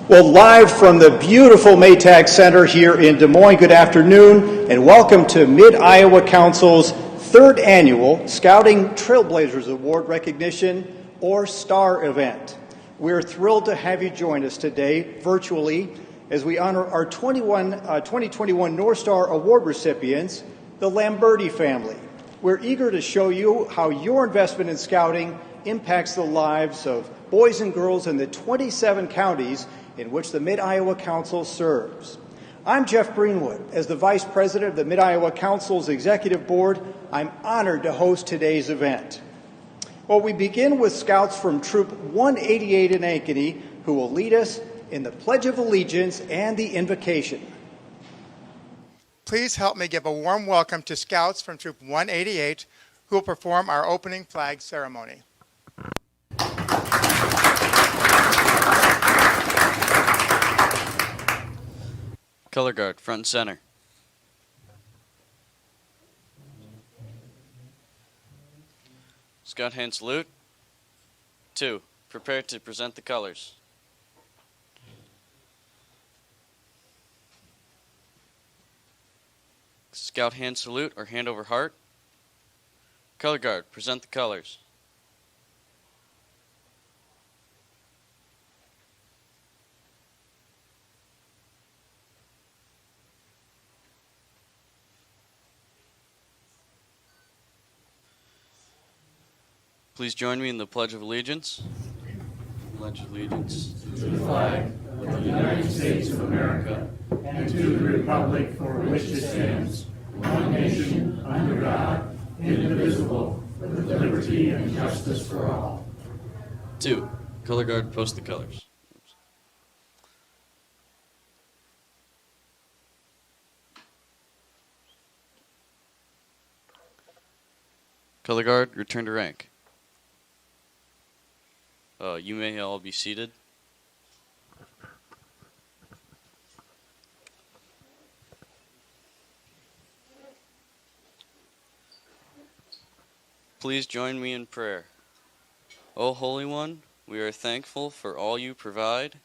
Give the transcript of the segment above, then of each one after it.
Well, live from the beautiful Maytag Center here in Des Moines, good afternoon, and welcome to Mid-Iowa Council's third annual Scouting Trailblazers Award Recognition, or S.T.A.R event. We're thrilled to have you join us today virtually as we honor our 2021 North Star Award recipients, the Lamberti family. We're eager to show you how your investment in scouting impacts the lives of boys and girls in the 27 counties in which the Mid-Iowa Council serves. I'm Jeff Greenwood. As the Vice President of the Mid-Iowa Council's Executive Board, I'm honored to host today's event. Well, we begin with Scouts from Troop 188 in Ankeny, who will lead us in the Pledge of Allegiance and the Invocation. Please help me give a warm welcome to Scouts from Troop 188, who will perform our opening flag ceremony. Color guard, front and center. Scout hand salute. 2. Prepare to present the colors. Scout hand salute or hand over heart. Color guard, present the colors. Please join me in the Pledge of Allegiance. Pledge allegiance to the flag of the United States of America and to the republic for which it stands, one nation, under God, indivisible, with liberty and justice for all. 2. Color guard, post the colors. Color guard, return to rank. You may all be seated. Please join me in prayer. O Holy One, we are thankful for all you provide.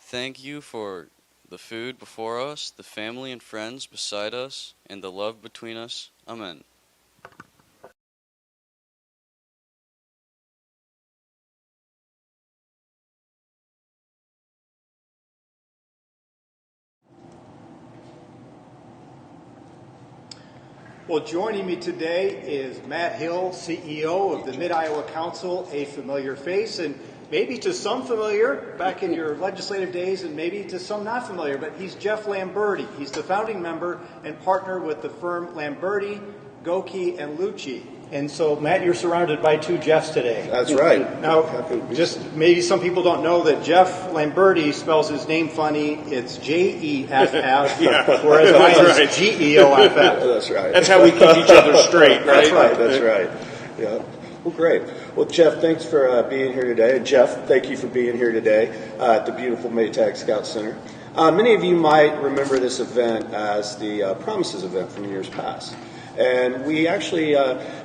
Thank you for the food before us, the family and friends beside us, and the love between us. Amen. Well, joining me today is Matt Hill, CEO of the Mid-Iowa Council, a familiar face, and maybe to some familiar back in your legislative days, and maybe to some not familiar, but he's Jeff Lamberti. He's the founding member and partner with the firm Lamberti, Goki, and Lucci. And so, Matt, you're surrounded by two Jeffs today. That's right. Now, just maybe some people don't know that Jeff Lamberti spells his name funny. It's Jeff, Yeah. whereas mine is Geoff. That's right. That's how we keep each other straight, right? That's right. Yeah. Well, great. Well, Jeff, thanks for being here today. And Jeff, thank you for being here today at the beautiful Maytag Scout Center. Many of you might remember this event as the Promises event from years past. And we actually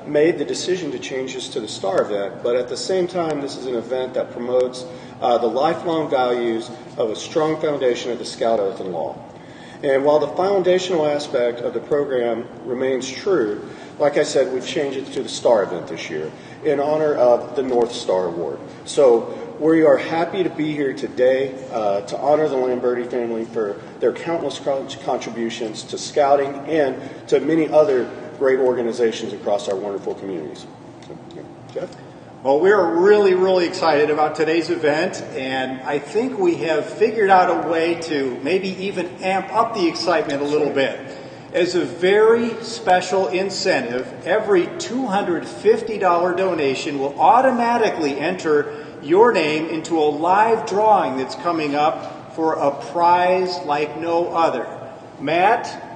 made the decision to change this to the S.T.A.R event, but at the same time, this is an event that promotes the lifelong values of a strong foundation of the Scout Oath and Law. And while the foundational aspect of the program remains true, like I said, we've changed it to the S.T.A.R event this year in honor of the North Star Award. So we are happy to be here today to honor the Lamberti family for their countless contributions to scouting and to many other great organizations across our wonderful communities. So, yeah. Jeff? Well, we're really, really excited about today's event, and I think we have figured out a way to maybe even amp up the excitement a little bit. As a very special incentive, every $250 donation will automatically enter your name into a live drawing that's coming up for a prize like no other. Matt,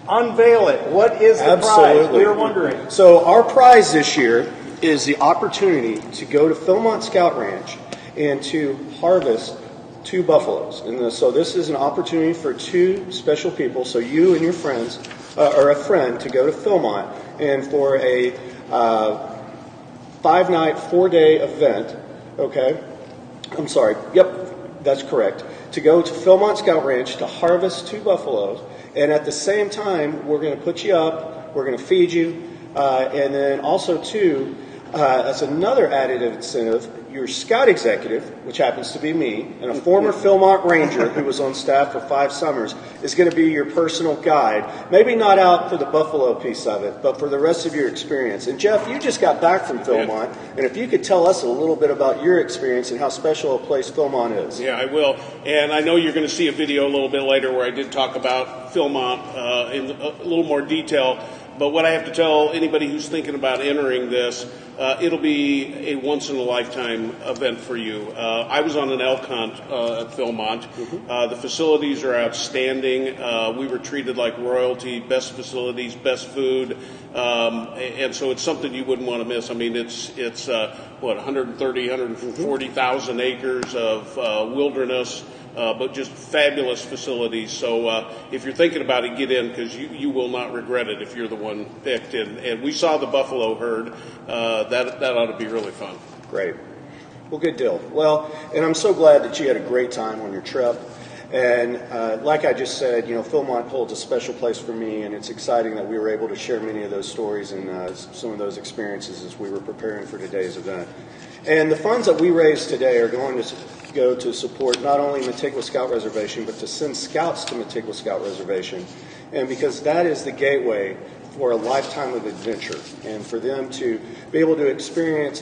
unveil it. What is the prize? We were wondering. So our prize this year is the opportunity to go to Philmont Scout Ranch and to harvest 2 buffaloes. And so this is an opportunity for 2 special people, so you and your friends, or a friend, to go to Philmont and for a 5-night, 4-day event, okay? I'm sorry, yep, That's correct. To go to Philmont Scout Ranch to harvest 2 buffaloes, and at the same time, we're going to put you up, we're going to feed you, and then also, too, as another additive incentive, your scout executive, which happens to be me, and a former Philmont Ranger who was on staff for 5 summers, is going to be your personal guide. Maybe not out for the buffalo piece of it, but for the rest of your experience. And Jeff, you just got back from Philmont, and if you could tell us a little bit about your experience and how special a place Philmont is. Yeah, I will. And I know you're going to see a video a little bit later where I did talk about Philmont in a little more detail. But what I have to tell anybody who's thinking about entering this, it'll be a once-in-a-lifetime event for you. I was on an elk hunt at Philmont. The facilities are outstanding. We were treated like royalty, best facilities, best food, and so it's something you wouldn't want to miss. I mean, it's 130, 140,000 acres of wilderness. But just fabulous facilities. So if you're thinking about it, get in, because you will not regret it if you're the one picked. And we saw the buffalo herd. That ought to be really fun. Great. Well, good deal. Well, and I'm so glad that you had a great time on your trip. And like I just said, Philmont holds a special place for me, and it's exciting that we were able to share many of those stories and some of those experiences as we were preparing for today's event. And the funds that we raised today are going to go to support not only Metigwa Scout Reservation, but to send scouts to Metigwa Scout Reservation. And because that is the gateway for a lifetime of adventure, and for them to be able to experience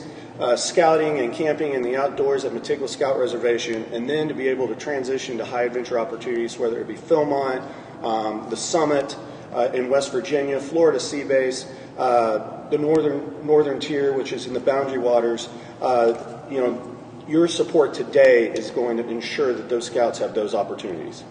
scouting and camping in the outdoors at Metigwa Scout Reservation, and then to be able to transition to high adventure opportunities, whether it be Philmont, the Summit in West Virginia, Florida Sea Base, the northern tier, which is in the Boundary Waters. Your support today is going to ensure that those scouts have those opportunities.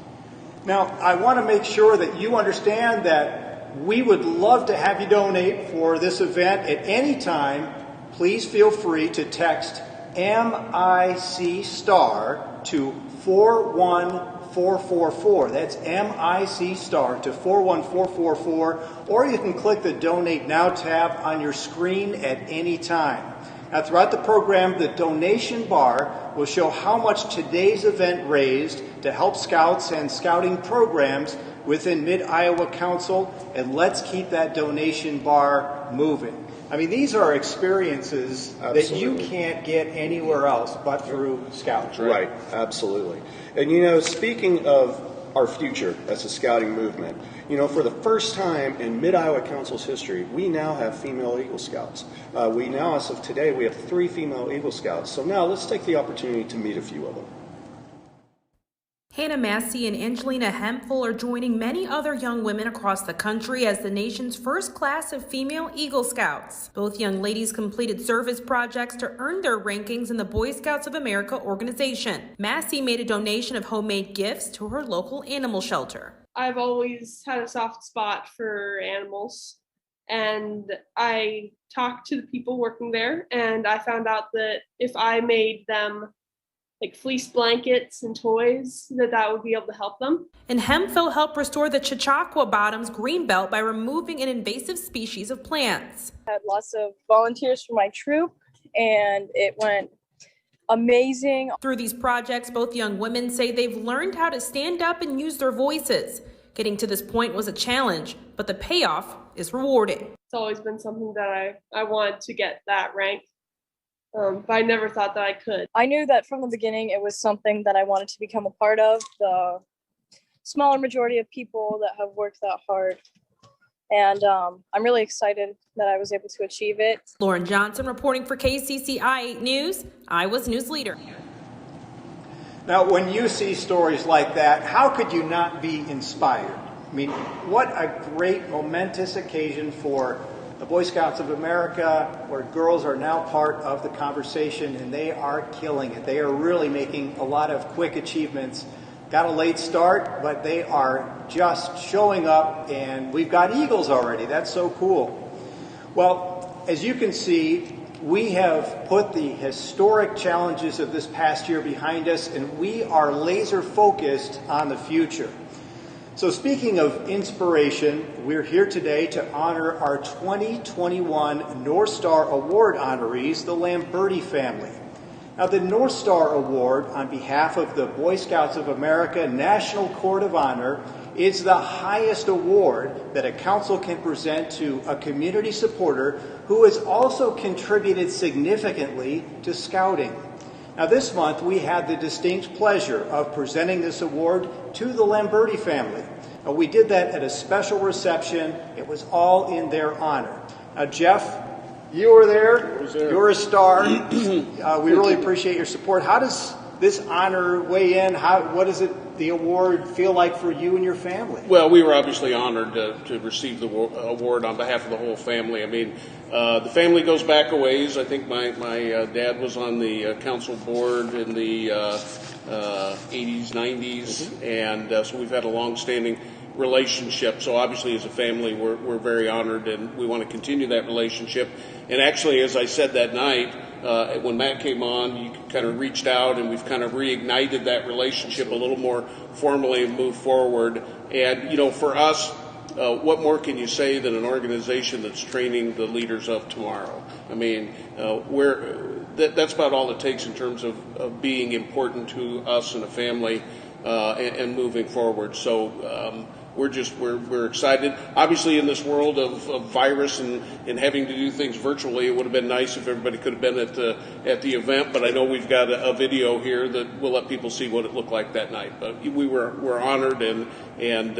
Now, I want to make sure that you understand that we would love to have you donate for this event at any time. Please feel free to text MIC STAR to 41444. That's MIC STAR to 41444. Or you can click the Donate Now tab on your screen at any time. Now, throughout the program, the donation bar will show how much today's event raised to help scouts and scouting programs within Mid-Iowa Council, and let's keep that donation bar moving. I mean, these are experiences that you can't get anywhere else but through Scouts, right? Right, absolutely. And speaking of our future as a scouting movement, for the first time in Mid-Iowa Council's history, we now have female Eagle Scouts. We now, as of today, we have 3 female Eagle Scouts. So now let's take the opportunity to meet a few of them. Hannah Massey and Angelina Hemphill are joining many other young women across the country as the nation's first class of female Eagle Scouts. Both young ladies completed service projects to earn their rankings in the Boy Scouts of America organization. Massey made a donation of homemade gifts to her local animal shelter. I've always had a soft spot for animals, and I talked to the people working there, and I found out that if I made them like fleece blankets and toys, that would be able to help them. And Hemphill helped restore the Chautauqua Bottoms greenbelt by removing an invasive species of plants. I had lots of volunteers for my troop, and it went amazing. Through these projects, both young women say they've learned how to stand up and use their voices. Getting to this point was a challenge, but the payoff is rewarding. It's always been something that I wanted to get that rank. But I never thought that I could. I knew that from the beginning it was something that I wanted to become a part of. The smaller majority of people that have worked that hard. And I'm really excited that I was able to achieve it. Lauren Johnson reporting for KCCI 8 News, Iowa's news leader. Now, when you see stories like that, how could you not be inspired? I mean, what a great momentous occasion for the Boy Scouts of America, where girls are now part of the conversation, and they are killing it. They are really making a lot of quick achievements. Got a late start, but they are just showing up, and we've got Eagles already. That's so cool. Well, as you can see, we have put the historic challenges of this past year behind us, and we are laser focused on the future. So speaking of inspiration, we're here today to honor our 2021 North Star Award honorees, the Lamberti family. Now, the North Star Award, on behalf of the Boy Scouts of America National Court of Honor, is the highest award that a council can present to a community supporter who has also contributed significantly to Scouting. Now, this month, we had the distinct pleasure of presenting this award to the Lamberti family. We did that at a special reception. It was all in their honor. Now, Jeff, you were there. You're a star. We really appreciate your support. How does this honor weigh in? What does the award feel like for you and your family? Well, we were obviously honored to receive the award on behalf of the whole family. I mean, the family goes back a ways. I think my dad was on the council board in the 80s, 90s, and so we've had a long-standing relationship. So obviously as a family we're very honored, and we want to continue that relationship. And actually, as I said that night, when Matt came on, you kind of reached out and we've kind of reignited that relationship a little more formally and moved forward. And, you know, for us, what more can you say than an organization that's training the leaders of tomorrow? I mean, that's about all it takes in terms of being important to us and a family and moving forward. So we're excited. Obviously, in this world of virus and having to do things virtually, it would have been nice if everybody could have been at the event. But I know we've got a video here that will let people see what it looked like that night. But we're honored and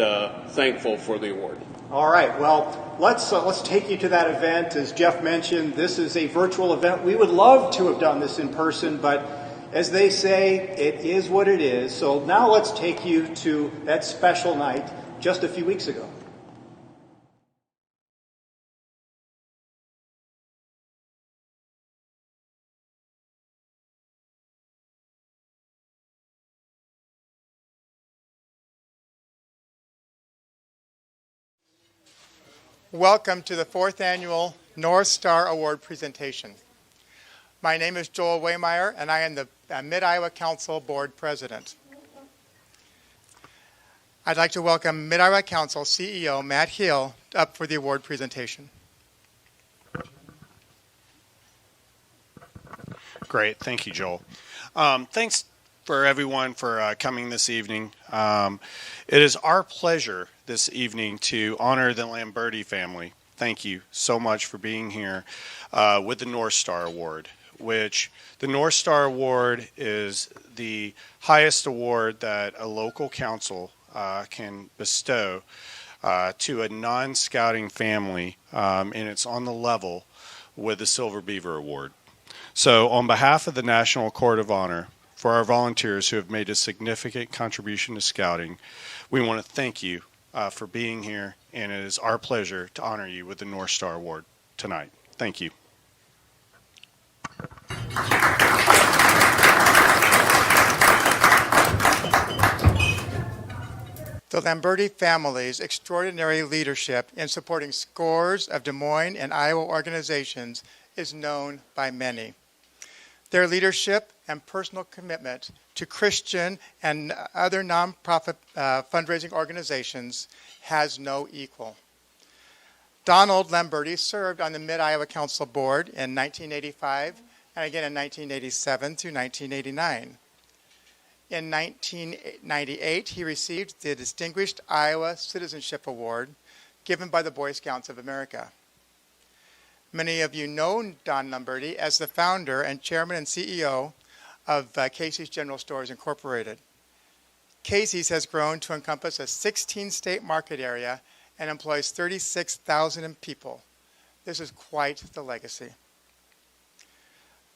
thankful for the award. All right. Well, let's take you to that event. As Jeff mentioned, this is a virtual event. We would love to have done this in person, but as they say, it is what it is. So now let's take you to that special night just a few weeks ago. Welcome to the 4th Annual North Star Award presentation. My name is Joel Waymeyer, and I am the Mid-Iowa Council Board President. I'd like to welcome Mid-Iowa Council CEO Matt Hill up for the award presentation. Great. Thank you, Joel. Thanks for everyone for coming this evening. It is our pleasure this evening to honor the Lamberti family. Thank you so much for being here with the North Star Award, which the North Star Award is the highest award that a local council can bestow to a non-scouting family, and it's on the level with the Silver Beaver Award. So on behalf of the National Court of Honor, for our volunteers who have made a significant contribution to Scouting, we want to thank you for being here, and it is our pleasure to honor you with the North Star Award tonight. Thank you. The Lamberti family's extraordinary leadership in supporting scores of Des Moines and Iowa organizations is known by many. Their leadership and personal commitment to Christian and other nonprofit fundraising organizations has no equal. Donald Lamberti served on the Mid-Iowa Council Board in 1985 and again in 1987 through 1989. In 1998, he received the Distinguished Iowa Citizenship Award given by the Boy Scouts of America. Many of you know Don Lamberti as the founder and chairman and CEO of Casey's General Stores Incorporated. Casey's has grown to encompass a 16-state market area and employs 36,000 people. This is quite the legacy.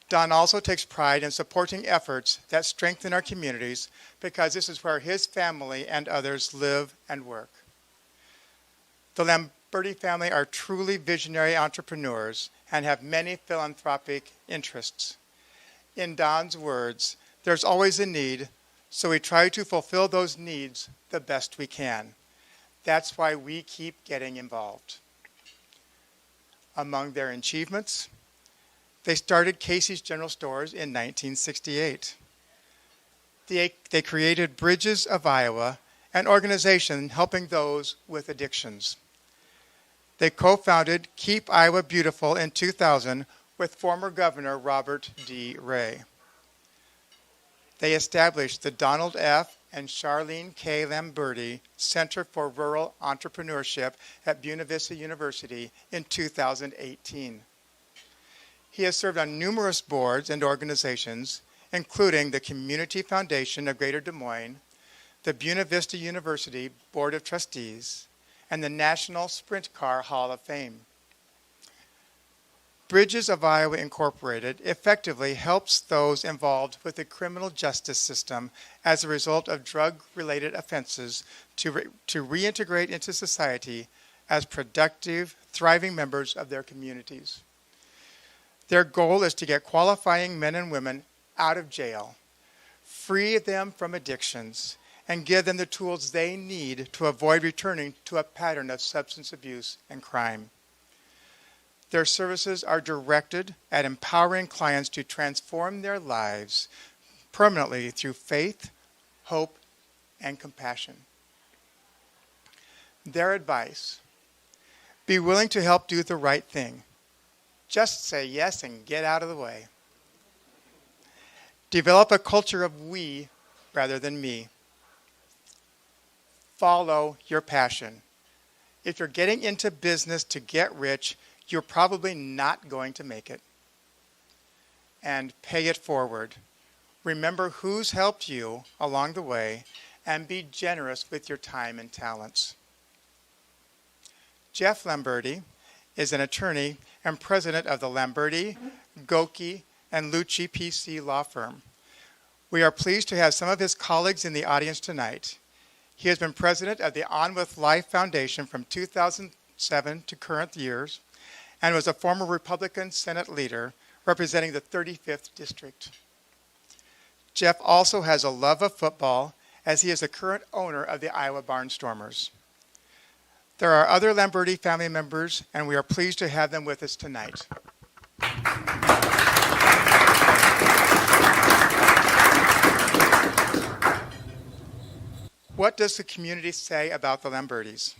Don also takes pride in supporting efforts that strengthen our communities because this is where his family and others live and work. The Lamberti family are truly visionary entrepreneurs and have many philanthropic interests. In Don's words, there's always a need, so we try to fulfill those needs the best we can. That's why we keep getting involved. Among their achievements, they started Casey's General Stores in 1968. They created Bridges of Iowa, an organization helping those with addictions. They co-founded Keep Iowa Beautiful in 2000 with former Governor Robert D. Ray. they established the Donald F. and Charlene K. Lamberti Center for Rural Entrepreneurship at Buena Vista University in 2018. He has served on numerous boards and organizations, including the Community Foundation of Greater Des Moines, the Buena Vista University Board of Trustees, and the National Sprint Car Hall of Fame. Bridges of Iowa Incorporated effectively helps those involved with the criminal justice system as a result of drug-related offenses to reintegrate into society as productive, thriving members of their communities. Their goal is to get qualifying men and women out of jail, free them from addictions, and give them the tools they need to avoid returning to a pattern of substance abuse and crime. Their services are directed at empowering clients to transform their lives permanently through faith, hope, and compassion. Their advice: be willing to help do the right thing. Just say yes and get out of the way. Develop a culture of we rather than me. Follow your passion. If you're getting into business to get rich, you're probably not going to make it. And pay it forward. Remember who's helped you along the way and be generous with your time and talents. Jeff Lamberti is an attorney and president of the Lamberti, Goki, and Lucci PC law firm. We are pleased to have some of his colleagues in the audience tonight. He has been president of the On With Life Foundation from 2007 to current years, and was a former Republican Senate leader representing the 35th District. Jeff also has a love of football, as he is the current owner of the Iowa Barnstormers. There are other Lamberti family members, and we are pleased to have them with us tonight. What does the community say about the Lambertis?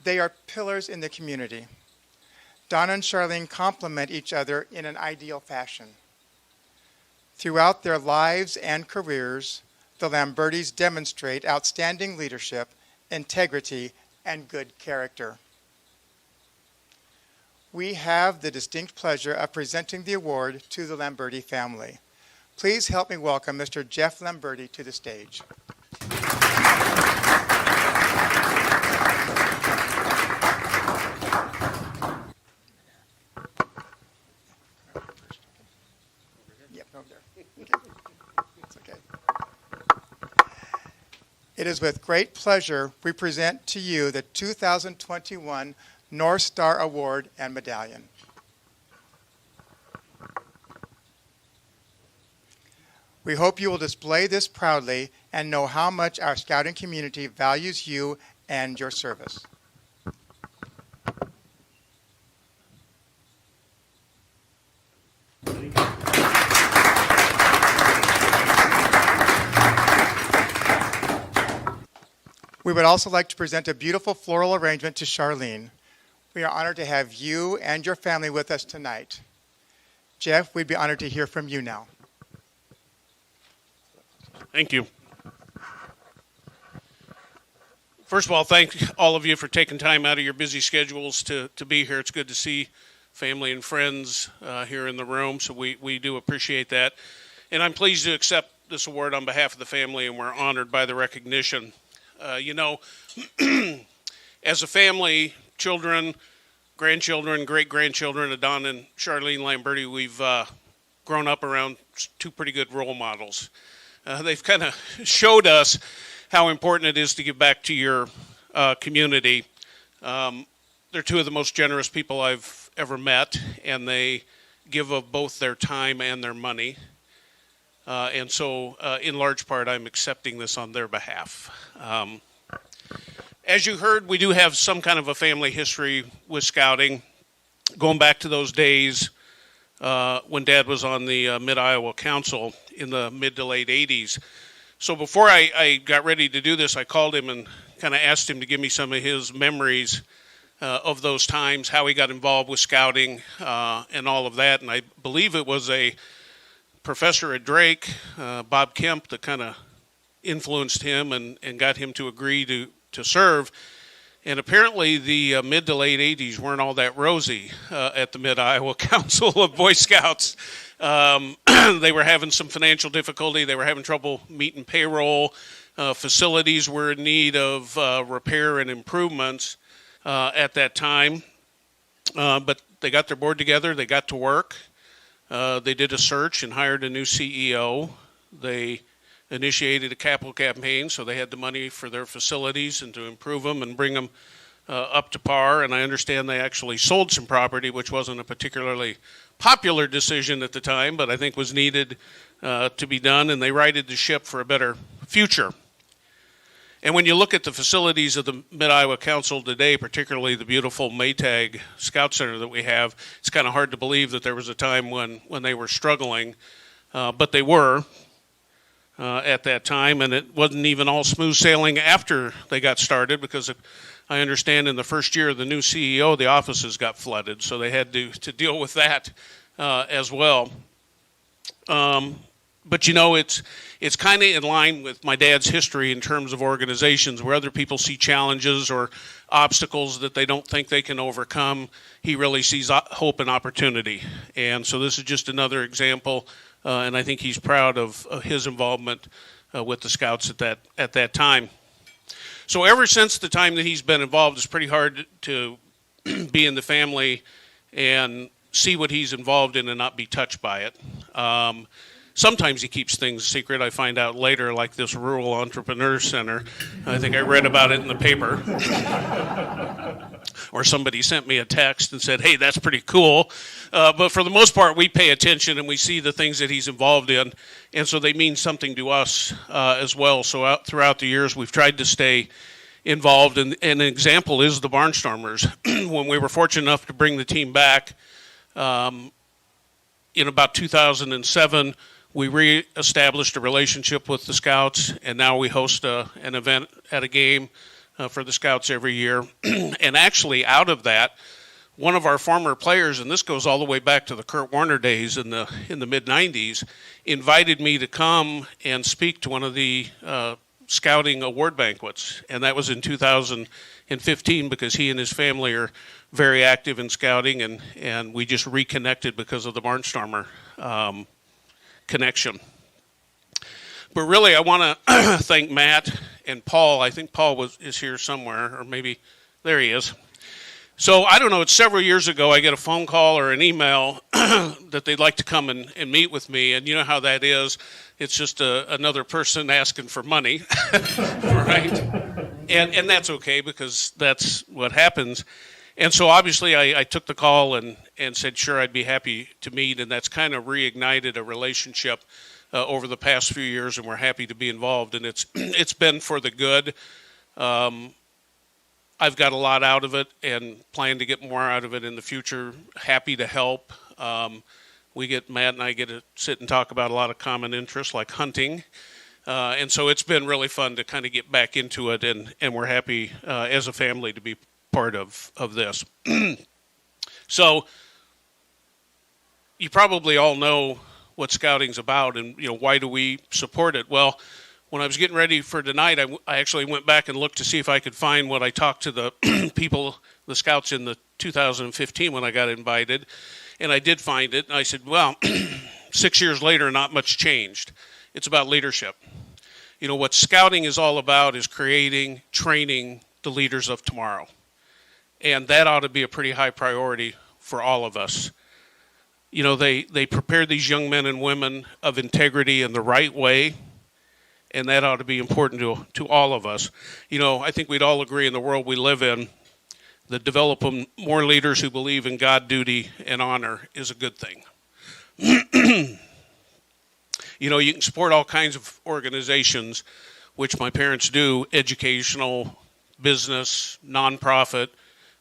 They are pillars in the community. Donna and Charlene complement each other in an ideal fashion. Throughout their lives and careers, the Lambertis demonstrate outstanding leadership, integrity, and good character. We have the distinct pleasure of presenting the award to the Lamberti family. Please help me welcome Mr. Jeff Lamberti to the stage. It is with great pleasure we present to you the 2021 S.T.A.R Award and Medallion. We hope you will display this proudly and know how much our scouting community values you and your service. We would also like to present a beautiful floral arrangement to Charlene. We are honored to have you and your family with us tonight. Jeff, we'd be honored to hear from you now. Thank you. First of all, thank all of you for taking time out of your busy schedules to be here. It's good to see family and friends here in the room, so we do appreciate that. And I'm pleased to accept this award on behalf of the family, and we're honored by the recognition. As a family, children, grandchildren, great-grandchildren of Don and Charlene Lamberti, we've grown up around two pretty good role models. They've kind of showed us how important it is to give back to your community. They're two of the most generous people I've ever met, and they give of both their time and their money. And so, in large part, I'm accepting this on their behalf. As you heard, we do have some kind of a family history with scouting, going back to those days when Dad was on the Mid-Iowa Council in the mid to late 80s. So before I got ready to do this, I called him and kind of asked him to give me some of his memories of those times, how he got involved with scouting and all of that. And I believe it was a professor at Drake, Bob Kemp, that kind of influenced him and got him to agree to serve. And apparently the mid to late 80s weren't all that rosy at the Mid-Iowa Council of Boy Scouts. They were having some financial difficulty. They were having trouble meeting payroll. Facilities were in need of repair and improvements at that time. But they got their board together. They got to work. They did a search and hired a new CEO. They initiated a capital campaign, so they had the money for their facilities and to improve them and bring them up to par. And I understand they actually sold some property, which wasn't a particularly popular decision at the time, but I think was needed to be done, and they righted the ship for a better future. And when you look at the facilities of the Mid-Iowa Council today, particularly the beautiful Maytag Scout Center that we have, it's kind of hard to believe that there was a time when they were struggling, but they were at that time, and it wasn't even all smooth sailing after they got started, because I understand in the first year of the new CEO, the offices got flooded, so they had to deal with that as well. But you know, it's kind of in line with my dad's history in terms of organizations where other people see challenges or obstacles that they don't think they can overcome. He really sees hope and opportunity. And so this is just another example, and I think he's proud of his involvement with the Scouts at that time. So ever since the time that he's been involved, it's pretty hard to be in the family and see what he's involved in and not be touched by it. Sometimes he keeps things secret. I find out later, like this Rural Entrepreneur Center. I think I read about it in the paper. Or somebody sent me a text and said, hey, that's pretty cool. But for the most part, we pay attention and we see the things that he's involved in. And so they mean something to us as well. So throughout the years, we've tried to stay involved. And an example is the Barnstormers. When we were fortunate enough to bring the team back in about 2007, we reestablished a relationship with the Scouts, and now we host an event at a game for the Scouts every year. And actually, out of that, one of our former players, and this goes all the way back to the Kurt Warner days in the mid-'90s, invited me to come and speak to one of the Scouting award banquets, and that was in 2015 because he and his family are very active in Scouting, and we just reconnected because of the Barnstormer connection. But really, I want to thank Matt and Paul. I think Paul is here somewhere, or maybe there he is. So I don't know, it's several years ago, I get a phone call or an email that they'd like to come and meet with me, and you know how that is. It's just another person asking for money, right? And that's okay, because that's what happens. And so obviously I took the call and said, sure, I'd be happy to meet. And that's kind of reignited a relationship over the past few years, and we're happy to be involved. And it's been for the good. I've got a lot out of it and plan to get more out of it in the future. Happy to help. Matt and I get to sit and talk about a lot of common interests like hunting. And so it's been really fun to kind of get back into it, and we're happy as a family to be part of this. So you probably all know what Scouting's about, and why do we support it? Well, when I was getting ready for tonight, I actually went back and looked to see if I could find what I talked to the people, the Scouts in the 2015 when I got invited, and I did find it. And I said, well, 6 years later, not much changed. It's about leadership. What Scouting is all about is creating, training the leaders of tomorrow. And that ought to be a pretty high priority for all of us. They prepare these young men and women of integrity in the right way, and that ought to be important to all of us. I think we'd all agree in the world we live in that developing more leaders who believe in God, duty, and honor is a good thing. You can support all kinds of organizations, which my parents do, educational, business, nonprofit,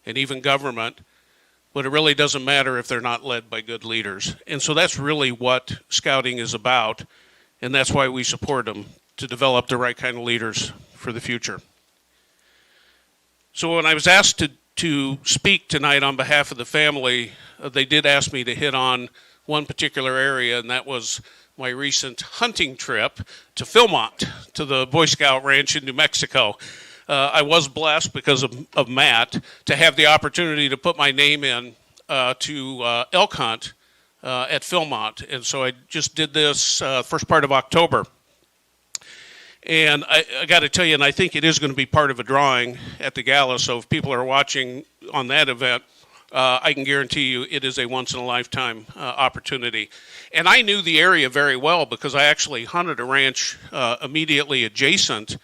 and even government, but it really doesn't matter if they're not led by good leaders. And so that's really what Scouting is about, and that's why we support them, to develop the right kind of leaders for the future. So when I was asked to speak tonight on behalf of the family, they did ask me to hit on one particular area, and that was my recent hunting trip to Philmont, to the Boy Scout Ranch in New Mexico. I was blessed because of Matt to have the opportunity to put my name in to elk hunt at Philmont. And so I just did this first part of October. And I got to tell you, and I think it is going to be part of a drawing at the gala, so if people are watching on that event, I can guarantee you it is a once-in-a-lifetime opportunity. And I knew the area very well because I actually hunted a ranch immediately adjacent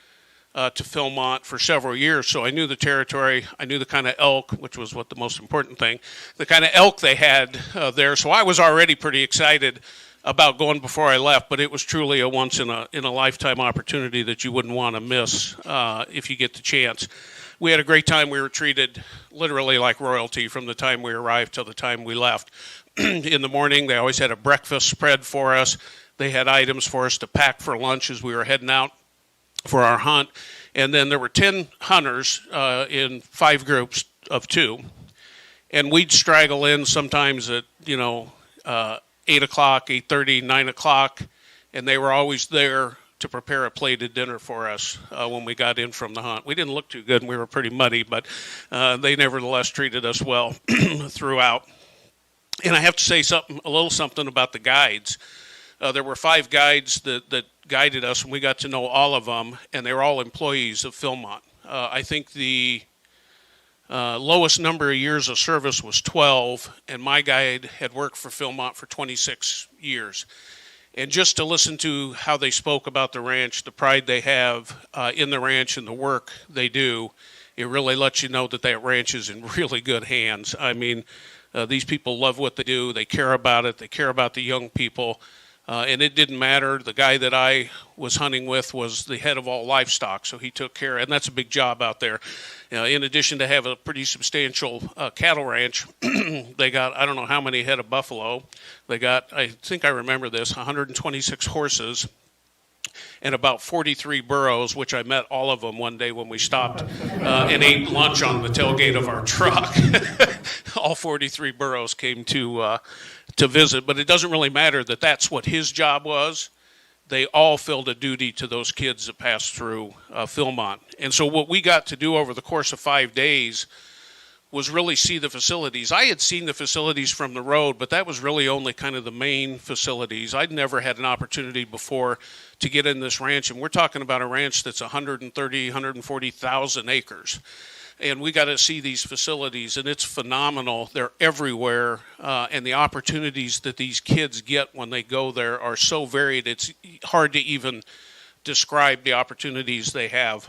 to Philmont for several years, so I knew the territory, I knew the kind of elk, which was what the most important thing, the kind of elk they had there, so I was already pretty excited about going before I left, but it was truly a once-in-a-lifetime opportunity that you wouldn't want to miss if you get the chance. We had a great time. We were treated literally like royalty from the time we arrived till the time we left. In the morning, they always had a breakfast spread for us. They had items for us to pack for lunch as we were heading out for our hunt. And then there were 10 hunters in 5 groups of 2. And we'd straggle in sometimes at, 8 o'clock, 8:30, 9 o'clock, and they were always there to prepare a plated dinner for us when we got in from the hunt. We didn't look too good and we were pretty muddy, but they nevertheless treated us well throughout. And I have to say a little something about the guides. There were 5 guides that guided us, and we got to know all of them, and they were all employees of Philmont. I think the lowest number of years of service was 12, and my guide had worked for Philmont for 26 years. And just to listen to how they spoke about the ranch, the pride they have in the ranch and the work they do, it really lets you know that that ranch is in really good hands. I mean, these people love what they do. They care about it. They care about the young people. And it didn't matter. The guy that I was hunting with was the head of all livestock, so he took care, and that's a big job out there. In addition to have a pretty substantial cattle ranch, they got, I don't know how many head of buffalo. They got, I think I remember this, 126 horses and about 43 burros, which I met all of them one day when we stopped and ate lunch on the tailgate of our truck. All 43 burros came to visit, but it doesn't really matter that that's what his job was. They all filled a duty to those kids that passed through Philmont. And so what we got to do over the course of 5 days was really see the facilities. I had seen the facilities from the road, but that was really only kind of the main facilities. I'd never had an opportunity before to get in this ranch, and we're talking about a ranch that's 140,000 acres. And we got to see these facilities, and it's phenomenal. They're everywhere, and the opportunities that these kids get when they go there are so varied, it's hard to even describe the opportunities they have.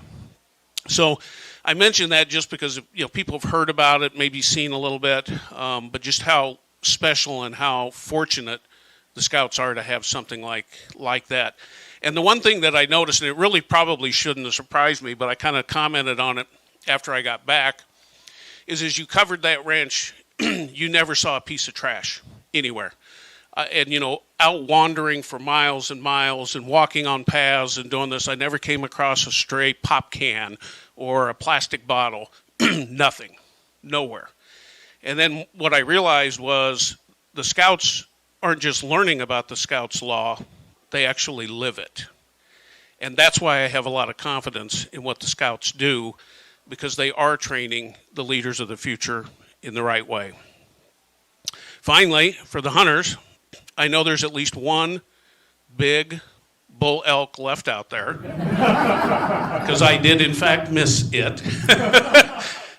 So I mention that just because people have heard about it, maybe seen a little bit, but just how special and how fortunate the Scouts are to have something like that. And the one thing that I noticed, and it really probably shouldn't have surprised me, but I kind of commented on it after I got back, is as you covered that ranch, you never saw a piece of trash anywhere. And, out wandering for miles and miles and walking on paths and doing this, I never came across a stray pop can or a plastic bottle. Nothing. Nowhere. And then what I realized was the Scouts aren't just learning about the Scouts law, they actually live it. And that's why I have a lot of confidence in what the Scouts do, because they are training the leaders of the future in the right way. Finally, for the hunters, I know there's at least one big bull elk left out there, because I did in fact miss it.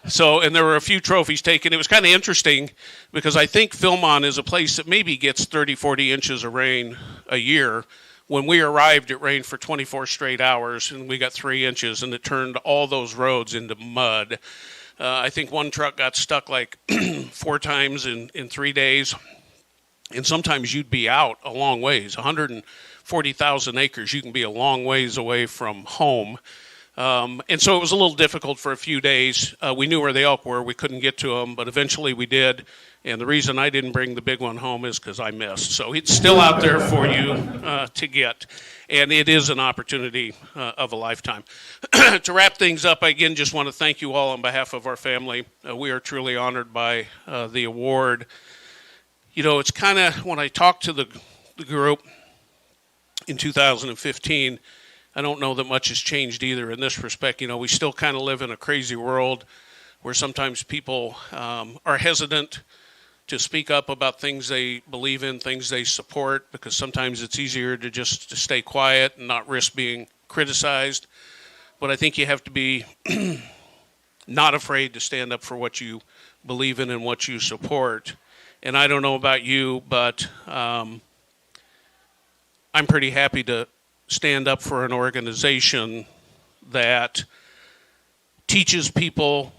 And there were a few trophies taken. It was kind of interesting because I think Philmont is a place that maybe gets 30, 40 inches of rain a year. When we arrived, it rained for 24 straight hours, and we got 3 inches, and it turned all those roads into mud. I think one truck got stuck like 4 times in 3 days. And sometimes you'd be out a long ways, 140,000 acres. You can be a long ways away from home. And so it was a little difficult for a few days. We knew where the elk were. We couldn't get to them, but eventually we did. And the reason I didn't bring the big one home is because I missed. So it's still out there for you to get. And it is an opportunity of a lifetime. To wrap things up, I again just want to thank you all on behalf of our family. We are truly honored by the award. It's kind of, when I talk to the group, in 2015, I don't know that much has changed either in this respect. You know, we still kind of live in a crazy world where sometimes people are hesitant to speak up about things they believe in, things they support, because sometimes it's easier to just to stay quiet and not risk being criticized. But I think you have to be not afraid to stand up for what you believe in and what you support. And I don't know about you, but I'm pretty happy to stand up for an organization that teaches people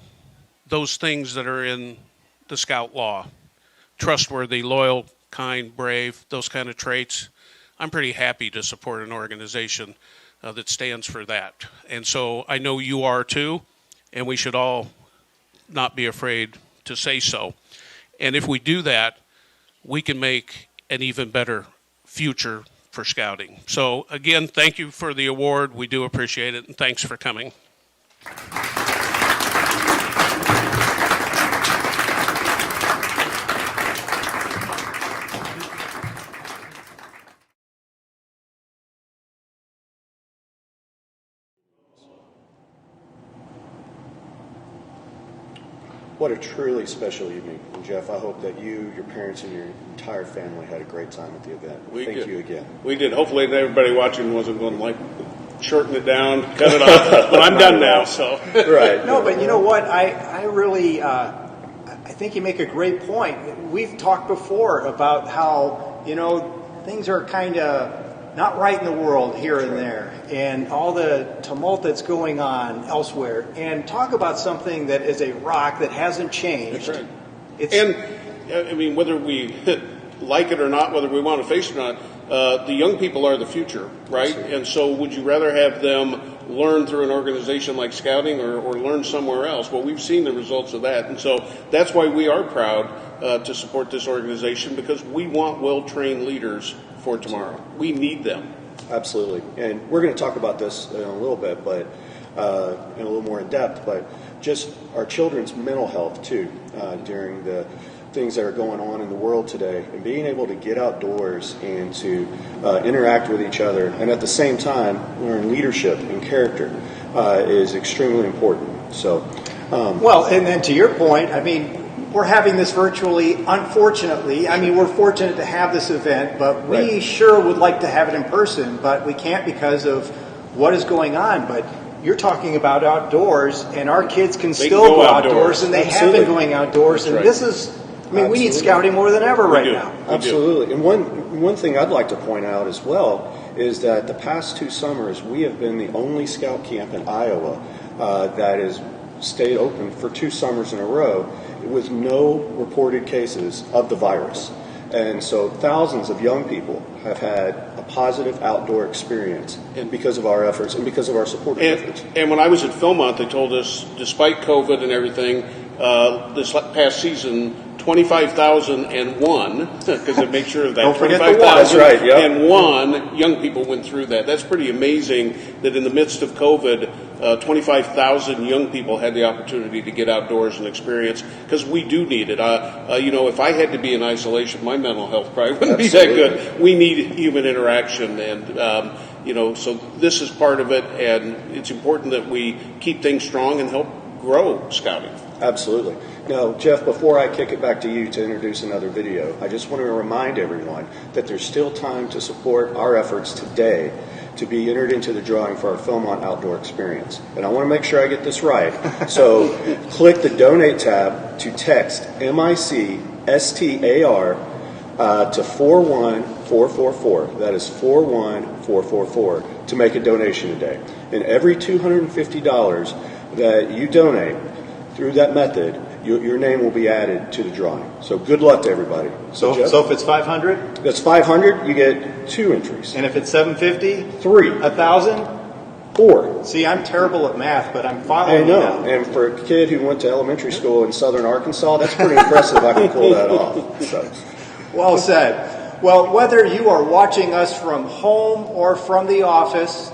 those things that are in the Scout law. Trustworthy, loyal, kind, brave, those kind of traits. I'm pretty happy to support an organization that stands for that. And so I know you are too, and we should all not be afraid to say so. And if we do that, we can make an even better future for Scouting. So again, thank you for the award. We do appreciate it, and thanks for coming. What a truly special evening. And Jeff, I hope that you, your parents, and your entire family had a great time at the event. Thank you again. We did. Hopefully everybody watching wasn't going to like shorten it down, cut it off. But I'm done now, so. Right. No, but you know what? I really, I think you make a great point. We've talked before about how, you know, things are kind of not right in the world here and there, and all the tumult that's going on elsewhere, and talk about something that is a rock that hasn't changed. That's right. And, I mean, whether we like it or not, whether we want to face it or not, the young people are the future, right? Absolutely. And so would you rather have them learn through an organization like Scouting or learn somewhere else? Well, we've seen the results of that. And so that's why we are proud to support this organization, because we want well-trained leaders for tomorrow. We need them. Absolutely. And we're going to talk about this in a little bit, but in a little more in depth, but just our children's mental health too, during the things that are going on in the world today, and being able to get outdoors and to interact with each other, and at the same time learn leadership and character is extremely important. So, well, and then to your point, I mean, we're having this virtually, unfortunately. I mean, we're fortunate to have this event, but we sure would like to have it in person, but we can't because of what is going on. But you're talking about outdoors, and our kids can still go outdoors, and they have been going outdoors. That's and this is, I mean, we need Scouting more than ever right now. Absolutely. And one thing I'd like to point out as well is that the past 2 summers, we have been the only Scout camp in Iowa that has stayed open for 2 summers in a row with no reported cases of the virus. And so thousands of young people have had a positive outdoor experience because of our efforts and because of our support efforts. And when I was at Philmont, they told us, despite COVID and everything, this past season, 25,001, because they make sure of that. Don't forget the one. That's right, yep. And 1 young people went through that. That's pretty amazing that in the midst of COVID, 25,000 young people had the opportunity to get outdoors and experience, because we do need it. You know, if I had to be in isolation, my mental health probably wouldn't be that good. We need human interaction, and you know, so this is part of it, and it's important that we keep things strong and help grow Scouting. Absolutely. Now, Jeff, before I kick it back to you to introduce another video, I just want to remind everyone that there's still time to support our efforts today to be entered into the drawing for our Philmont Outdoor Experience. And I want to make sure I get this right. So click the Donate tab to text MIC S.T.A.R. to 41444. That is 41444 to make a donation today. And every $250 that you donate through that method, your name will be added to the drawing. So good luck to everybody. So if it's 500? That's 500, you get 2 entries. And if it's 750? 3. 1,000? 4. See, I'm terrible at math, but I'm following I know. And for a kid who went to elementary school in southern Arkansas, that's pretty impressive. I can pull that off. So. Well said. Well, whether you are watching us from home or from the office,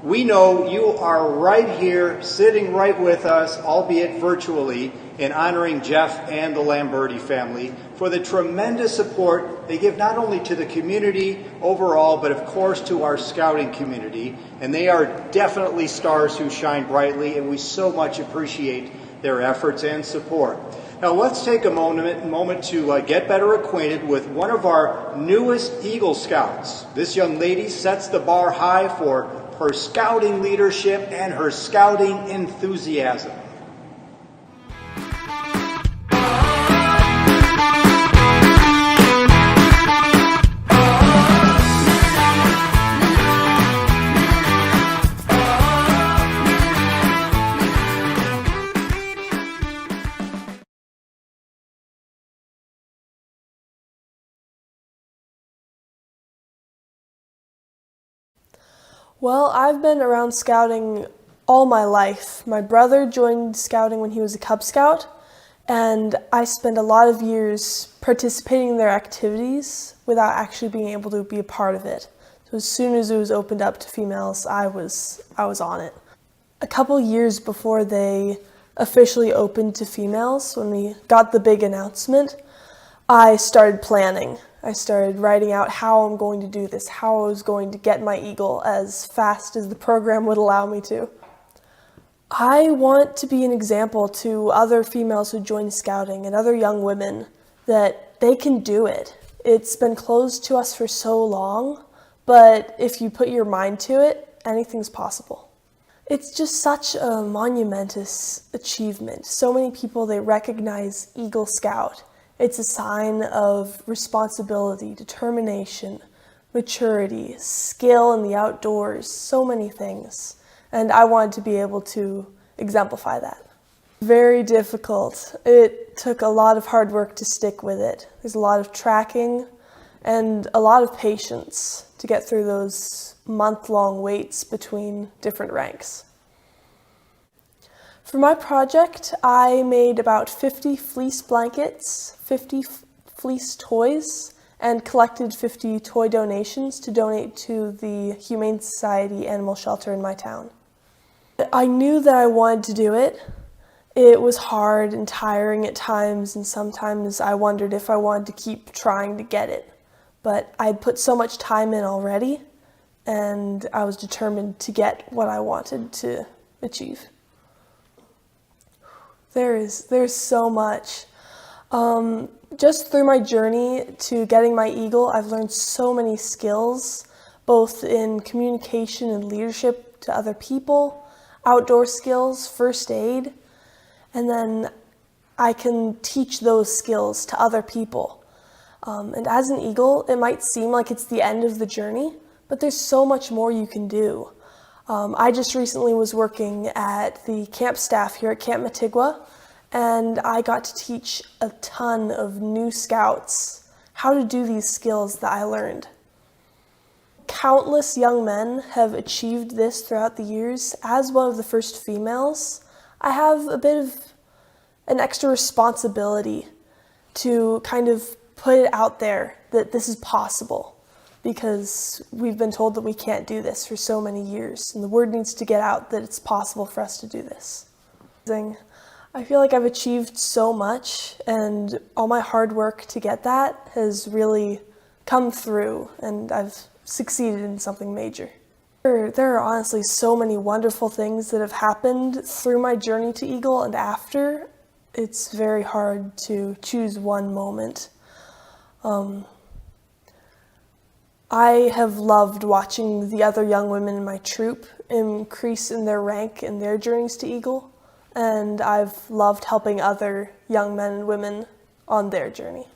we know you are right here, sitting right with us, albeit virtually, in honoring Jeff and the Lamberti family for the tremendous support they give not only to the community overall, but of course to our scouting community. And they are definitely stars who shine brightly, and we so much appreciate their efforts and support. Now let's take a moment to get better acquainted with one of our newest Eagle Scouts. This young lady sets the bar high for her scouting leadership and her scouting enthusiasm. Well, I've been around scouting all my life. My brother joined scouting when he was a Cub Scout, and I spent a lot of years participating in their activities without actually being able to be a part of it. So as soon as it was opened up to females, I was on it. A couple years before they officially opened to females, when we got the big announcement, I started planning. I started writing out how I'm going to do this, how I was going to get my eagle as fast as the program would allow me to. I want to be an example to other females who join scouting and other young women that they can do it. It's been closed to us for so long, but if you put your mind to it, anything's possible. It's just such a monumentous achievement. So many people, they recognize Eagle Scout. It's a sign of responsibility, determination, maturity, skill in the outdoors, so many things. And I wanted to be able to exemplify that. Very difficult. It took a lot of hard work to stick with it. There's a lot of tracking and a lot of patience to get through those month-long waits between different ranks. For my project, I made about 50 fleece blankets, 50 fleece toys, and collected 50 toy donations to donate to the Humane Society animal shelter in my town. I knew that I wanted to do it. It was hard and tiring at times, and sometimes I wondered if I wanted to keep trying to get it. But I'd put so much time in already, and I was determined to get what I wanted to achieve. There's so much. Just through my journey to getting my eagle, I've learned so many skills, both in communication and leadership to other people, outdoor skills, first aid, and then I can teach those skills to other people. And as an eagle, it might seem like it's the end of the journey, but there's so much more you can do. I just recently was working at the camp staff here at Camp Matigua, and I got to teach a ton of new scouts how to do these skills that I learned. Countless young men have achieved this throughout the years. As one of the first females, I have a bit of an extra responsibility to kind of put it out there that this is possible, because we've been told that we can't do this for so many years, and the word needs to get out that it's possible for us to do this. I feel like I've achieved so much, and all my hard work to get that has really come through, and I've succeeded in something major. There are honestly so many wonderful things that have happened through my journey to Eagle and after. It's very hard to choose one moment. I have loved watching the other young women in my troop increase in their rank in their journeys to Eagle, and I've loved helping other young men and women on their journey.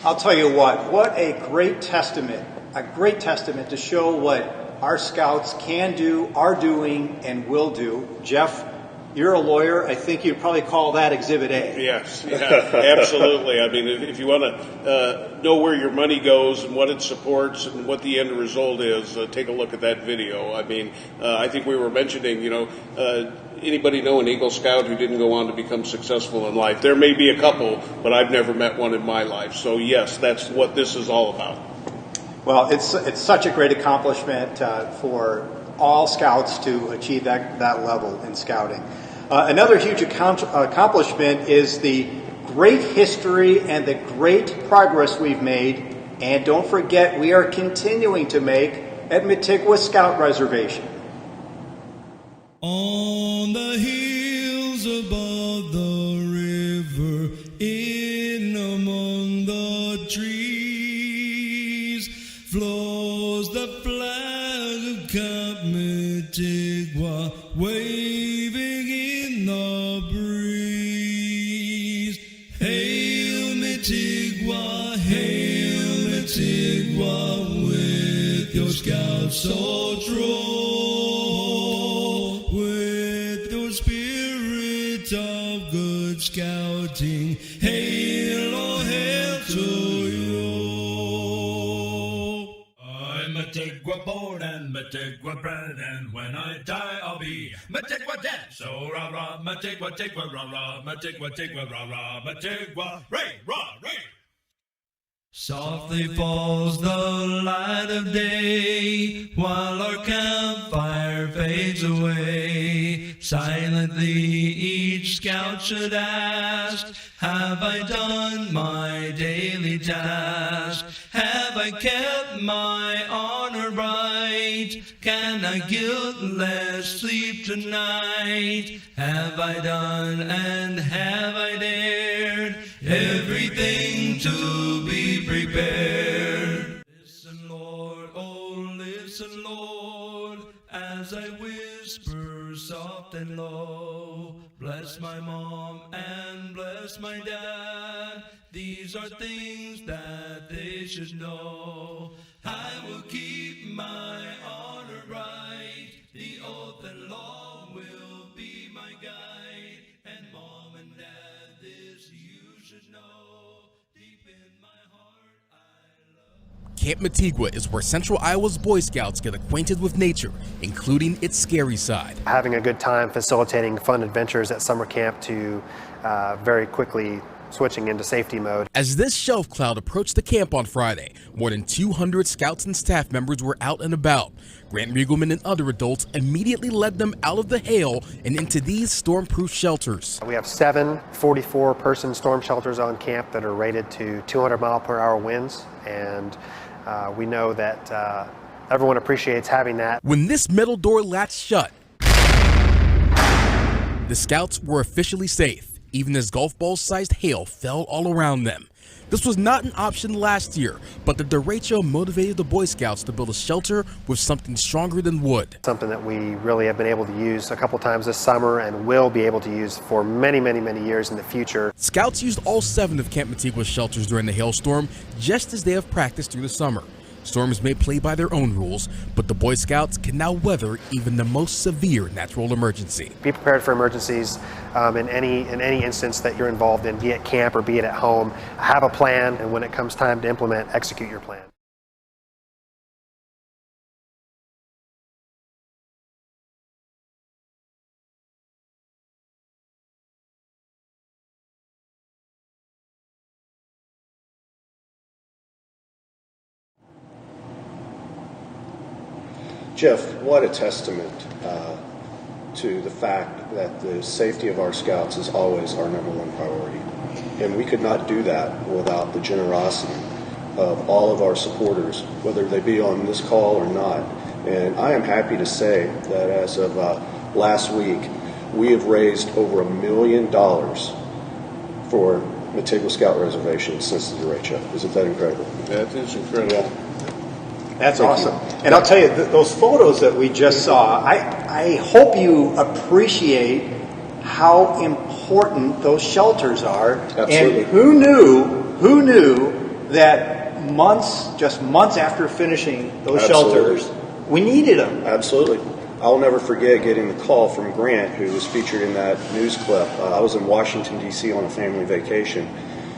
I'll tell you what a great testament to show what our scouts can do, are doing, and will do. Jeff, You're a lawyer. I think you'd probably call that Exhibit A. Yes, yeah, absolutely. I mean, if you want to know where your money goes and what it supports and what the end result is, take a look at that video. I mean, I think we were mentioning, anybody know an Eagle Scout who didn't go on to become successful in life? There may be a couple, but I've never met one in my life. So yes, that's what this is all about. Well, it's such a great accomplishment for all Scouts to achieve that level in Scouting. Another huge accomplishment is the great history and the great progress we've made, and don't forget, we are continuing to make at Metigwa Scout Reservation. On the hills above the river, in among the trees, flows the flag of Camp Metigwa, waving in the breeze. Hail Metigwa, with your scouts so true, with your spirit of good scouting. Hail, oh hail to you. I'm Metigwa born and Metigwa bred, and when I die I'll be Metigwa dead. So rah rah Metigwa, Tigwa rah rah, Metigwa Tigwa rah rah, Metigwa ray rah ray. Softly falls the light of day, while our campfire fades away. Silently each scout should ask, have I done my daily task? Have I kept my honor right? Can I guiltless sleep tonight? Have I done and have I dared everything to be prepared? Listen, Lord, oh listen, Lord, as I whisper soft and low. Bless my mom and bless my dad. These are things that they should know. I will keep my honor right. The oath and law will be my guide. And mom and dad, this you should know. Deep in my heart I love. Camp Metigwa is where Central Iowa's Boy Scouts get acquainted with nature, including its scary side. Having a good time facilitating fun adventures at summer camp to very quickly switching into safety mode. As this shelf cloud approached the camp on Friday, more than 200 scouts and staff members were out and about. Grant Riegelman and other adults immediately led them out of the hail and into these storm-proof shelters. We have 7 44-person storm shelters on camp that are rated to 200-mile-per-hour winds, and we know that everyone appreciates having that. When this metal door latched shut, the scouts were officially safe, even as golf ball-sized hail fell all around them. This was not an option last year, but the derecho motivated the Boy Scouts to build a shelter with something stronger than wood. Something that we really have been able to use a couple times this summer and will be able to use for many, many, many years in the future. Scouts used all 7 of Camp Metigwa's shelters during the hailstorm, just as they have practiced through the summer. Storms may play by their own rules, but the Boy Scouts can now weather even the most severe natural emergency. Be prepared for emergencies in any instance that you're involved in, be it camp or be it at home. Have a plan, and when it comes time to implement, execute your plan. Jeff, what a testament to the fact that the safety of our scouts is always our #1 priority. And we could not do that without the generosity of all of our supporters, whether they be on this call or not. And I am happy to say that as of last week, we have raised over $1 million for Metigwa Scout Reservation since the derecho. Isn't that incredible? That is incredible. Yeah. That's awesome. And I'll tell you, those photos that we just saw, I hope you appreciate how important those shelters are. Absolutely. And who knew that just months after finishing those Absolutely. shelters, we needed them. Absolutely. I'll never forget getting the call from Grant, who was featured in that news clip. I was in Washington, D.C. on a family vacation,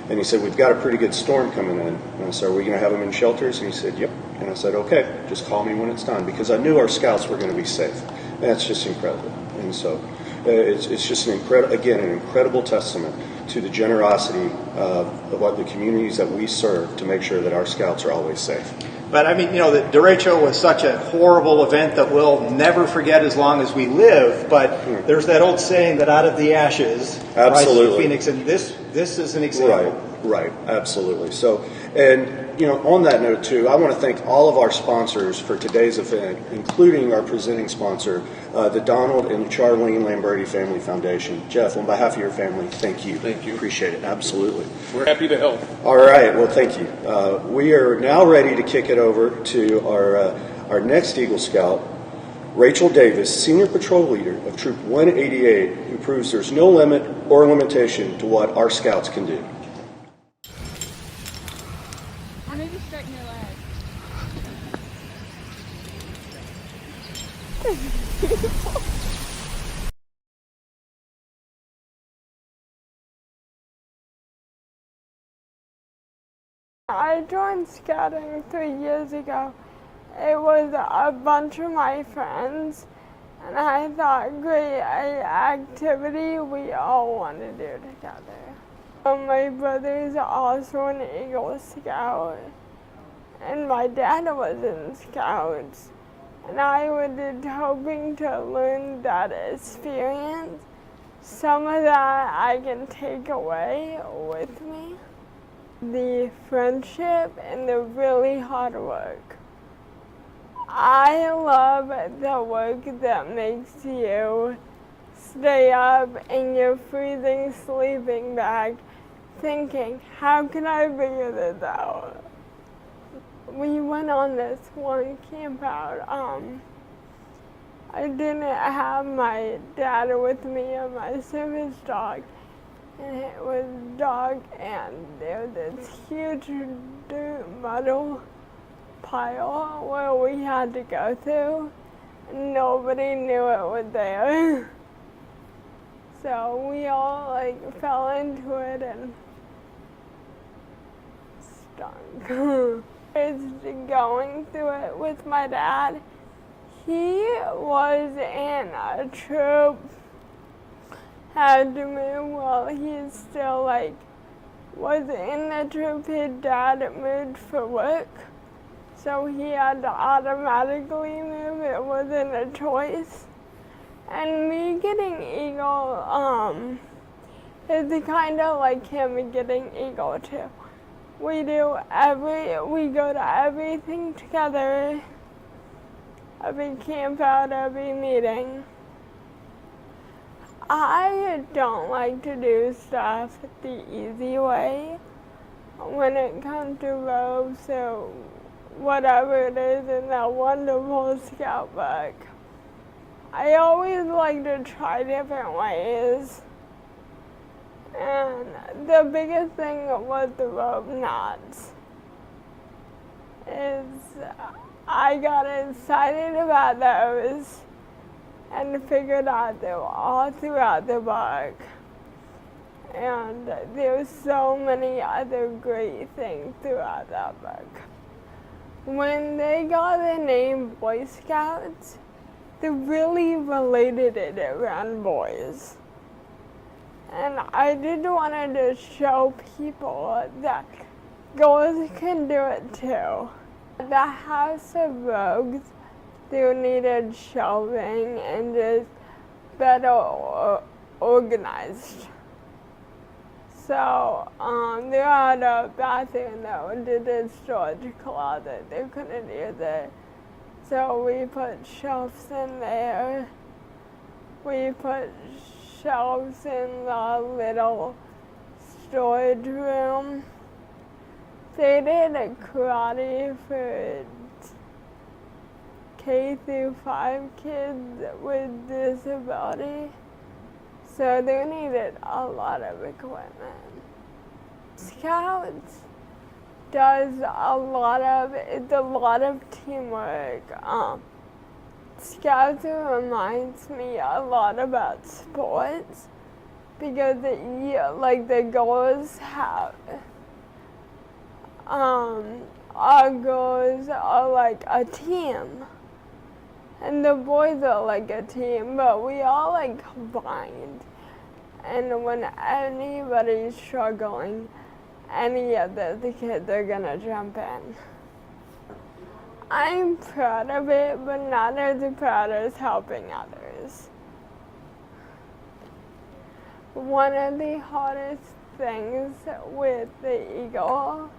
and he said, we've got a pretty good storm coming in. And I said, are we going to have them in shelters? And he said, yep. And I said, okay, just call me when it's done, because I knew our scouts were going to be safe. And that's just incredible. And so it's just an incredible testament to the generosity of what the communities that we serve to make sure that our scouts are always safe. But I mean, the derecho was such a horrible event that we'll never forget as long as we live. But there's that old saying that out of the ashes rises the phoenix, and this is an example. Right, absolutely. So, and on that note too, I want to thank all of our sponsors for today's event, including our presenting sponsor, the Donald and Charlene Lamberti Family Foundation. Jeff, on behalf of your family, thank you. Thank you. Appreciate it. Absolutely. We're happy to help. All right. Well, thank you. We are now ready to kick it over to our next Eagle Scout, Rachel Davis, Senior Patrol Leader of Troop 188, who proves there's no limit or limitation to what our scouts can do. I need to straighten your leg. I joined Scouting 3 years ago. It was a bunch of my friends, and I thought great activity we all want to do together. My brother's also an Eagle Scout, and my dad was in Scouts, and I was hoping to learn that experience. Some of that I can take away with me. The friendship and the really hard work. I love the work that makes you stay up in your freezing sleeping bag thinking, how can I figure this out? We went on this one camp out. I didn't have my dad with me and my service dog. And it was dark, and there was this huge dirt muddle pile where we had to go through, and nobody knew it was there. So we all fell into it and stunk. It's going through it with my dad. He was in a troop. Had to move while he still was in the troop. His dad moved for work, so he had to automatically move. It wasn't a choice. And me getting Eagle is kind of like him getting Eagle too. We go to everything together, every camp out, every meeting. I don't like to do stuff the easy way when it comes to robes or whatever it is in that wonderful scout book. I always like to try different ways. And the biggest thing was the rope knots. I got excited about those and figured out they were all throughout the book. And there's so many other great things throughout that book. When they got the name Boy Scouts, they really related it around boys. And I did want to show people that girls can do it too. The House of Rogues, they needed shelving and just better organized. So they had a bathroom that was a storage closet. They couldn't use it. So we put shelves in there. We put shelves in the little storage room. They did a karate for K through 5 kids with disability. So they needed a lot of equipment. Scouts does it's a lot of teamwork. Scouting reminds me a lot about sports because the girls have our girls are like a team and the boys are like a team, but we all like combined. And when anybody's struggling, any of the kids are gonna jump in. I'm proud of it, but not as proud as helping others. One of the hardest things with the Eagle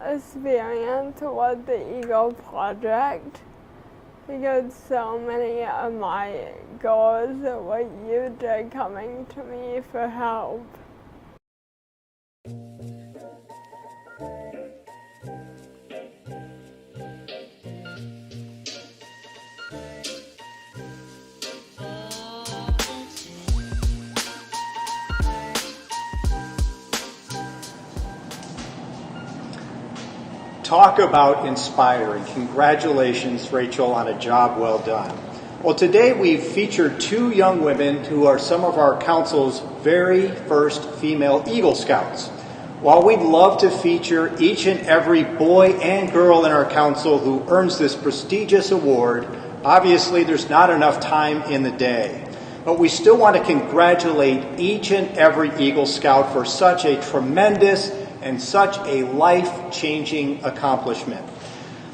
experience was the Eagle Project, because so many of my goals were used to coming to me for help. Talk about inspiring. Congratulations, Rachel, on a job well done. Well, today we've featured two young women who are some of our council's very first female Eagle Scouts. While we'd love to feature each and every boy and girl in our council who earns this prestigious award, obviously there's not enough time in the day. But we still want to congratulate each and every Eagle Scout for such a tremendous and such a life-changing accomplishment.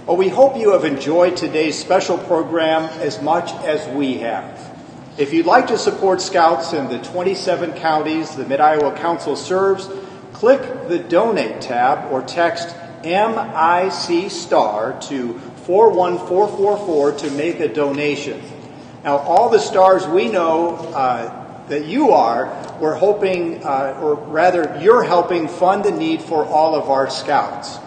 Well, we hope you have enjoyed today's special program as much as we have. If you'd like to support Scouts in the 27 counties the Mid-Iowa Council serves, click the Donate tab or text MIC STAR to 41444 to make a donation. Now, all the stars we know that you are, we're hoping, or rather, you're helping fund the need for all of our Scouts.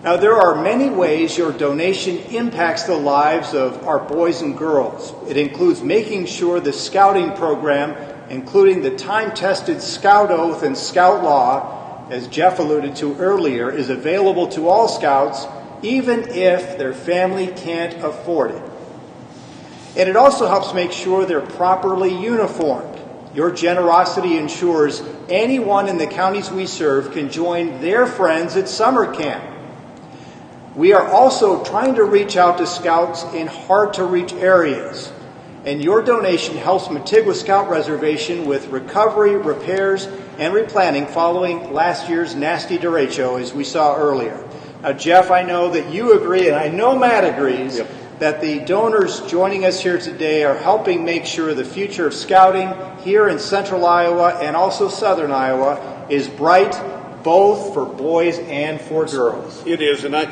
Now, there are many ways your donation impacts the lives of our boys and girls. It includes making sure the Scouting program, including the time-tested Scout Oath and Scout Law, as Jeff alluded to earlier, is available to all Scouts, even if their family can't afford it. And it also helps make sure they're properly uniformed. Your generosity ensures anyone in the counties we serve can join their friends at summer camp. We are also trying to reach out to Scouts in hard-to-reach areas, and your donation helps Matigua Scout Reservation with recovery, repairs, and replanting following last year's nasty derecho, as we saw earlier. Now, Jeff, I know that you agree, and I know Matt agrees, that the donors joining us here today are helping make sure the future of Scouting here in Central Iowa and also Southern Iowa is bright, both for boys and for girls. It is, and I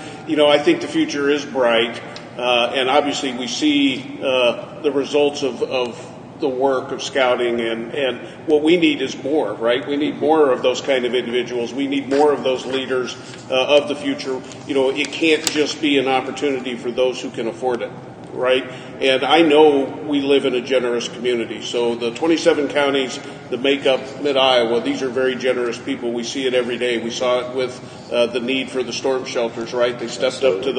think the future is bright, and obviously we see the results of the work of Scouting, and what we need is more, right? We need more of those kind of individuals. We need more of those leaders of the future. It can't just be an opportunity for those who can afford it, right? And I know we live in a generous community. So the 27 counties that make up Mid-Iowa, these are very generous people. We see it every day. We saw it with the need for the storm shelters, right? They stepped up to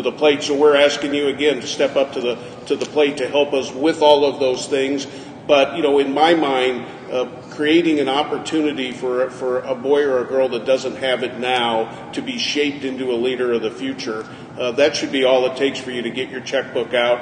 the plate. So we're asking you again to step up to the plate to help us with all of those things. But, in my mind, creating an opportunity for a boy or a girl that doesn't have it now to be shaped into a leader of the future, that should be all it takes for you to get your checkbook out,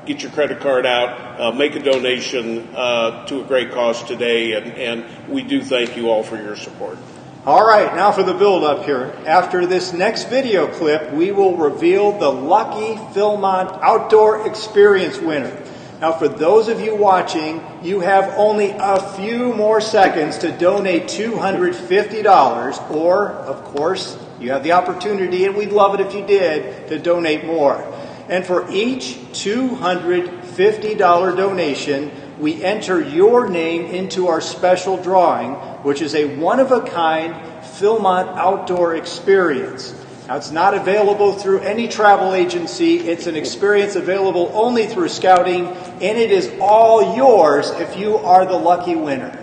get your credit card out, make a donation to a great cause today, and we do thank you all for your support. All right, now for the build-up here. After this next video clip, we will reveal the lucky Philmont Outdoor Experience winner. Now, for those of you watching, you have only a few more seconds to donate $250, or, of course, you have the opportunity, and we'd love it if you did, to donate more. And for each $250 donation, we enter your name into our special drawing, which is a one-of-a-kind Philmont Outdoor Experience. Now, it's not available through any travel agency. It's an experience available only through Scouting, and it is all yours if you are the lucky winner.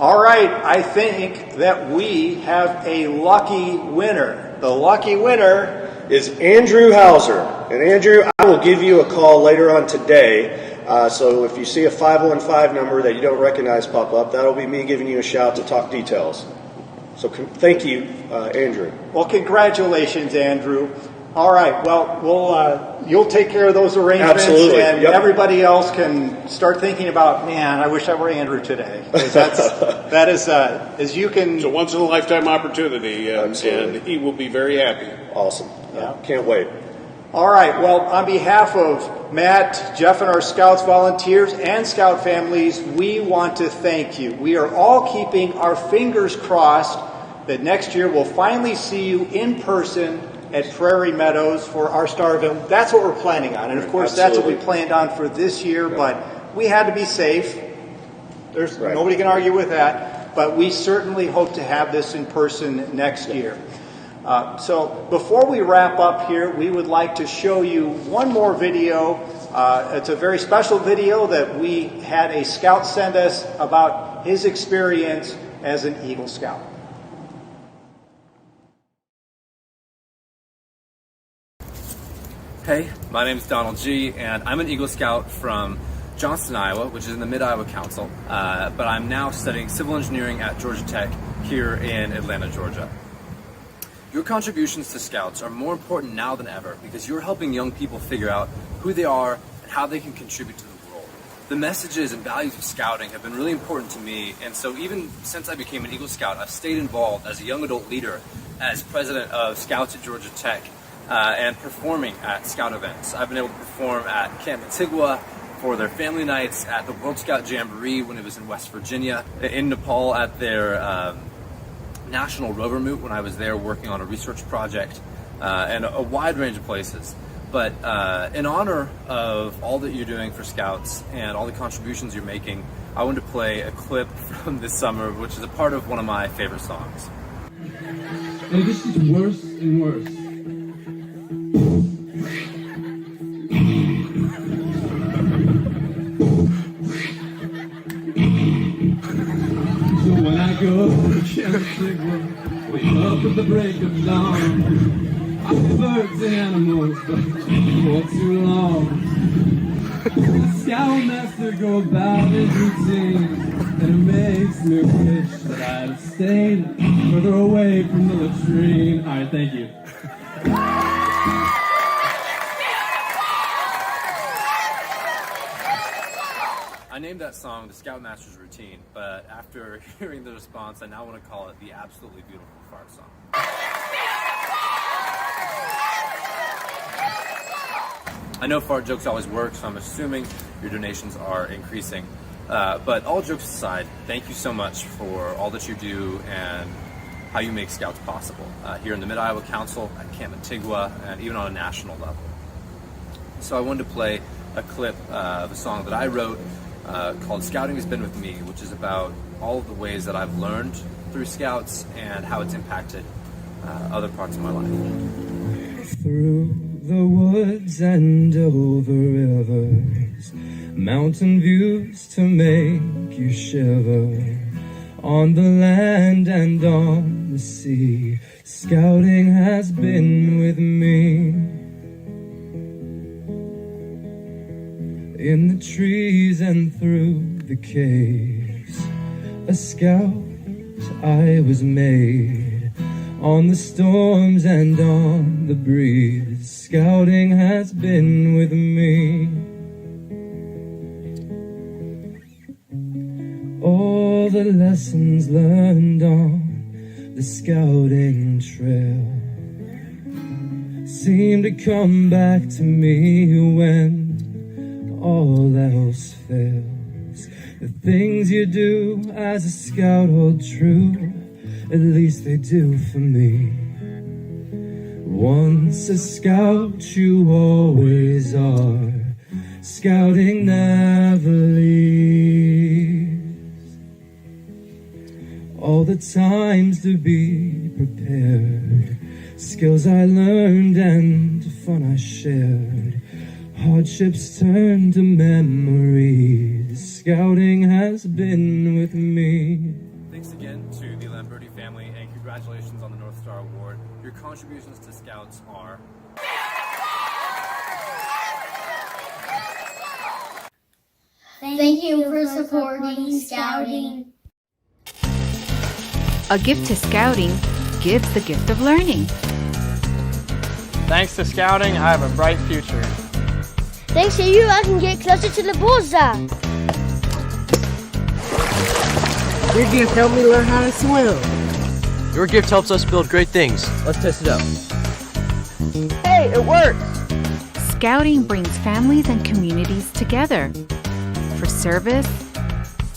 All right, I think that we have a lucky winner. The lucky winner is Andrew Hauser. And Andrew, I will give you a call later on today. So if you see a 515 number that you don't recognize pop up, that'll be me giving you a shout to talk details. So thank you, Andrew. Well, congratulations, Andrew. All right, well, you'll take care of those arrangements. Absolutely. And everybody else can start thinking about, man, I wish I were Andrew today. 'Cause that is, as you can... It's a once-in-a-lifetime opportunity, and he will be very happy. Awesome. Can't wait. All right, well, on behalf of Matt, Jeff, and our Scouts volunteers and Scout families, we want to thank you. We are all keeping our fingers crossed that next year we'll finally see you in person at Prairie Meadows for our S.T.A.R event. That's what we're planning on. And of course, that's what we planned on for this year, but we had to be safe. There's nobody can argue with that, but we certainly hope to have this in person next year. So before we wrap up here, we would like to show you one more video. It's a very special video that we had a Scout send us about his experience as an Eagle Scout. Hey, my name is Donald G, and I'm an Eagle Scout from Johnston, Iowa, which is in the Mid-Iowa Council, but I'm now studying civil engineering at Georgia Tech here in Atlanta, Georgia. Your contributions to Scouts are more important now than ever because you're helping young people figure out who they are and how they can contribute to the world. The messages and values of Scouting have been really important to me, and so even since I became an Eagle Scout, I've stayed involved as a young adult leader, as president of Scouts at Georgia Tech, and performing at Scout events. I've been able to perform at Camp Antigua for their family nights, at the World Scout Jamboree when it was in West Virginia, in Nepal at their National Rover Moot when I was there working on a research project, and a wide range of places. But in honor of all that you're doing for Scouts and all the contributions you're making, I wanted to play a clip from this summer, which is a part of one of my favorite songs. Oh, this is worse and worse. So when I go to Camp Antigua, wake up at the break of dawn. I see birds and animals, but for too long. The Scoutmaster go about his routine, and it makes me wish that I'd have stayed further away from the latrine. All right, thank you. I named that song the Scoutmaster's Routine, but after hearing the response, I now want to call it the Absolutely Beautiful Fart Song. I know fart jokes always work, so I'm assuming your donations are increasing. But all jokes aside, thank you so much for all that you do and how you make Scouts possible here in the Mid-Iowa Council, at Camp Antigua, and even on a national level. So I wanted to play a clip of a song that I wrote called Scouting Has Been With Me, which is about all of the ways that I've learned through Scouts and how it's impacted other parts of my life. Through the woods and over rivers, mountain views to make you shiver, on the land and on the sea, Scouting has been with me. In the trees and through the caves, a scout I was made. On the storms and on the breeze, Scouting has been with me. All the lessons learned on the Scouting trail seem to come back to me when all else fails. The things you do as a scout hold true, at least they do for me. Once a scout, you always are. Scouting never leaves. All the times to be prepared, skills I learned and fun I shared, hardships turned to memories. Scouting has been with me. again to the Lamberti family, and congratulations on the North Star Award. Your contributions to Scouts are... Thank you for supporting Scouting. A gift to Scouting gives the gift of learning. Thanks to Scouting, I have a bright future. Thanks to you, I can get closer to the bullseye. Your gift helped me learn how to swim. Your gift helps us build great things. Let's test it out. Hey, it works! Scouting brings families and communities together for service,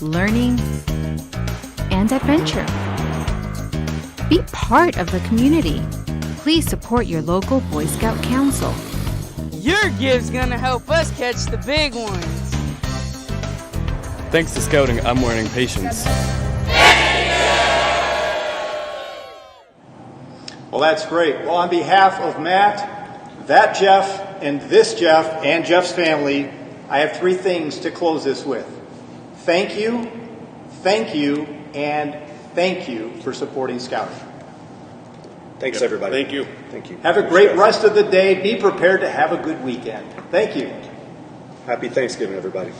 learning, and adventure. Be part of the community. Please support your local Boy Scout Council. Your gift's gonna help us catch the big ones. Thanks to Scouting, I'm learning patience. Well, that's great. Well, on behalf of Matt, that Jeff, and this Jeff, and Jeff's family, I have three things to close this with. Thank you, and thank you for supporting Scouting. Thanks, everybody. Thank you. Thank you. Have a great rest of the day. Be prepared to have a good weekend. Thank you. Happy Thanksgiving, everybody.